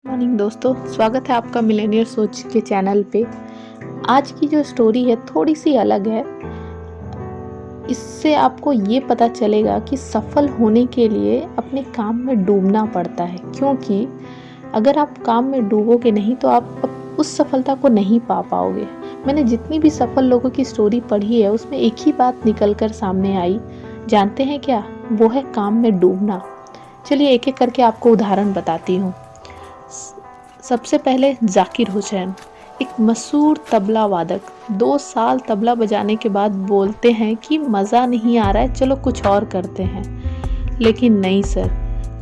Morning दोस्तों, स्वागत है आपका मिलेनियर सोच के चैनल पे। आज की जो स्टोरी है थोड़ी सी अलग है। इससे आपको ये पता चलेगा कि सफल होने के लिए अपने काम में डूबना पड़ता है, क्योंकि अगर आप काम में डूबोगे नहीं तो आप उस सफलता को नहीं पा पाओगे। मैंने जितनी भी सफल लोगों की स्टोरी पढ़ी है उसमें एक ही बात निकल कर सामने आई। जानते हैं क्या? वो है काम में डूबना। चलिए एक एक करके आपको उदाहरण बताती हूँ। सबसे पहले जाकिर हुसैन, एक मशहूर तबला वादक, 2 साल तबला बजाने के बाद बोलते हैं कि मज़ा नहीं आ रहा है, चलो कुछ और करते हैं। लेकिन नहीं सर,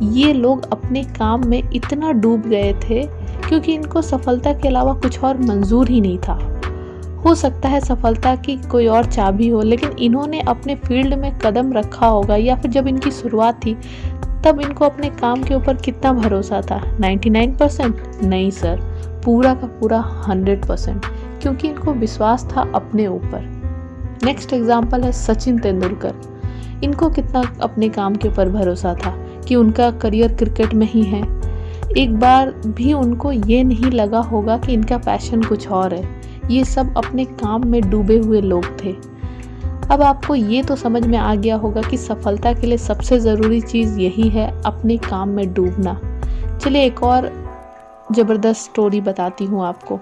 ये लोग अपने काम में इतना डूब गए थे क्योंकि इनको सफलता के अलावा कुछ और मंजूर ही नहीं था। हो सकता है सफलता की कोई और चाबी हो, लेकिन इन्होंने अपने फील्ड में कदम रखा होगा, या फिर जब इनकी शुरुआत थी तब इनको अपने काम के ऊपर कितना भरोसा था? 99%? नहीं सर, पूरा का पूरा 100%, क्योंकि इनको विश्वास था अपने ऊपर। नेक्स्ट एग्जाम्पल है सचिन तेंदुलकर। इनको कितना अपने काम के ऊपर भरोसा था कि उनका करियर क्रिकेट में ही है। एक बार भी उनको ये नहीं लगा होगा कि इनका पैशन कुछ और है। ये सब अपने काम में डूबे हुए लोग थे। अब आपको ये तो समझ में आ गया होगा कि सफलता के लिए सबसे ज़रूरी चीज़ यही है, अपने काम में डूबना। चलिए एक और ज़बरदस्त स्टोरी बताती हूँ आपको।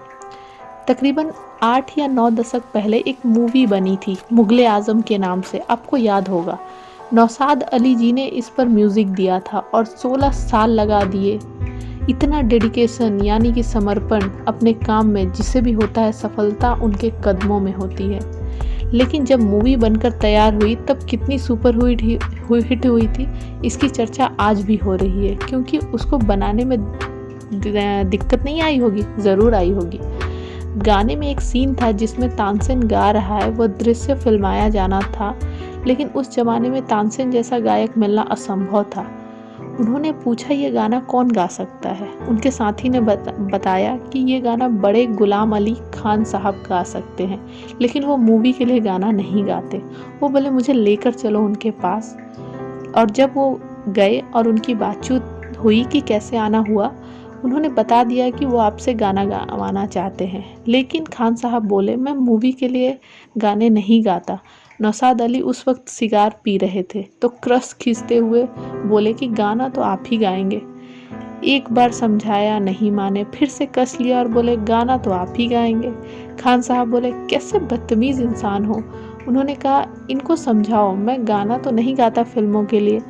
तकरीबन 8 या 9 दशक पहले एक मूवी बनी थी मुगले आज़म के नाम से, आपको याद होगा। नौशाद अली जी ने इस पर म्यूज़िक दिया था और 16 साल लगा दिए। इतना डेडिकेशन यानी कि समर्पण अपने काम में, जिसे भी होता है सफलता उनके कदमों में होती है। लेकिन जब मूवी बनकर तैयार हुई तब कितनी सुपर हिट हुई थी, इसकी चर्चा आज भी हो रही है। क्योंकि उसको बनाने में दिक्कत नहीं आई होगी, ज़रूर आई होगी। गाने में एक सीन था जिसमें तानसेन गा रहा है, वह दृश्य फिल्माया जाना था, लेकिन उस जमाने में तानसेन जैसा गायक मिलना असंभव था। उन्होंने पूछा ये गाना कौन गा सकता है। उनके साथी ने बताया कि ये गाना बड़े गुलाम अली खान साहब गा सकते हैं, लेकिन वो मूवी के लिए गाना नहीं गाते। वो बोले मुझे लेकर चलो उनके पास। और जब वो गए और उनकी बातचीत हुई कि कैसे आना हुआ, उन्होंने बता दिया कि वो आपसे गाना गवाना चाहते हैं। लेकिन खान साहब बोले मैं मूवी के लिए गाने नहीं गाता। नौशाद अली उस वक्त सिगार पी रहे थे, तो क्रश खींचते हुए बोले कि गाना तो आप ही गाएंगे। एक बार समझाया, नहीं माने, फिर से कस लिया और बोले गाना तो आप ही गाएंगे। खान साहब बोले कैसे बदतमीज़ इंसान हो। उन्होंने कहा इनको समझाओ, मैं गाना तो नहीं गाता फिल्मों के लिए,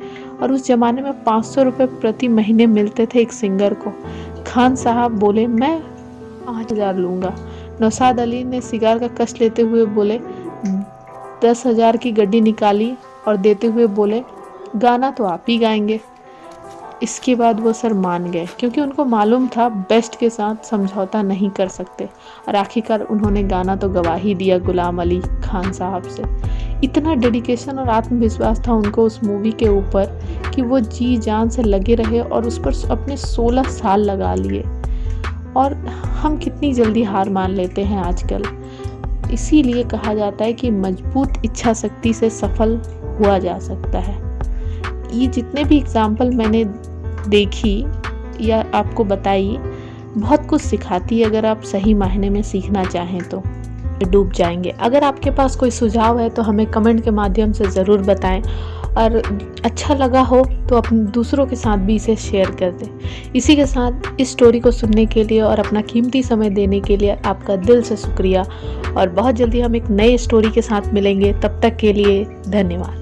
और उस ज़माने में 500 रुपये प्रति महीने मिलते थे एक सिंगर को। खान साहब बोले मैं 5000 लूँगा। नौशाद अली ने सिगार का कस लेते हुए बोले 10,000 की गड्डी निकाली और देते हुए बोले गाना तो आप ही गाएंगे। इसके बाद वो सर मान गए, क्योंकि उनको मालूम था बेस्ट के साथ समझौता नहीं कर सकते। और आखिरकार उन्होंने गाना तो गवा ही दिया गुलाम अली खान साहब से। इतना डेडिकेशन और आत्मविश्वास था उनको उस मूवी के ऊपर कि वो जी जान से लगे रहे और उस पर अपने 16 साल लगा लिए। और हम कितनी जल्दी हार मान लेते हैं आजकल। इसीलिए कहा जाता है कि मजबूत इच्छा शक्ति से सफल हुआ जा सकता है। ये जितने भी एग्जाम्पल मैंने देखी या आपको बताई, बहुत कुछ सिखाती है। अगर आप सही मायने में सीखना चाहें तो डूब जाएंगे। अगर आपके पास कोई सुझाव है तो हमें कमेंट के माध्यम से ज़रूर बताएं, और अच्छा लगा हो तो अपने दूसरों के साथ भी इसे शेयर कर दें। इसी के साथ इस स्टोरी को सुनने के लिए और अपना कीमती समय देने के लिए आपका दिल से शुक्रिया। और बहुत जल्दी हम एक नए स्टोरी के साथ मिलेंगे, तब तक के लिए धन्यवाद।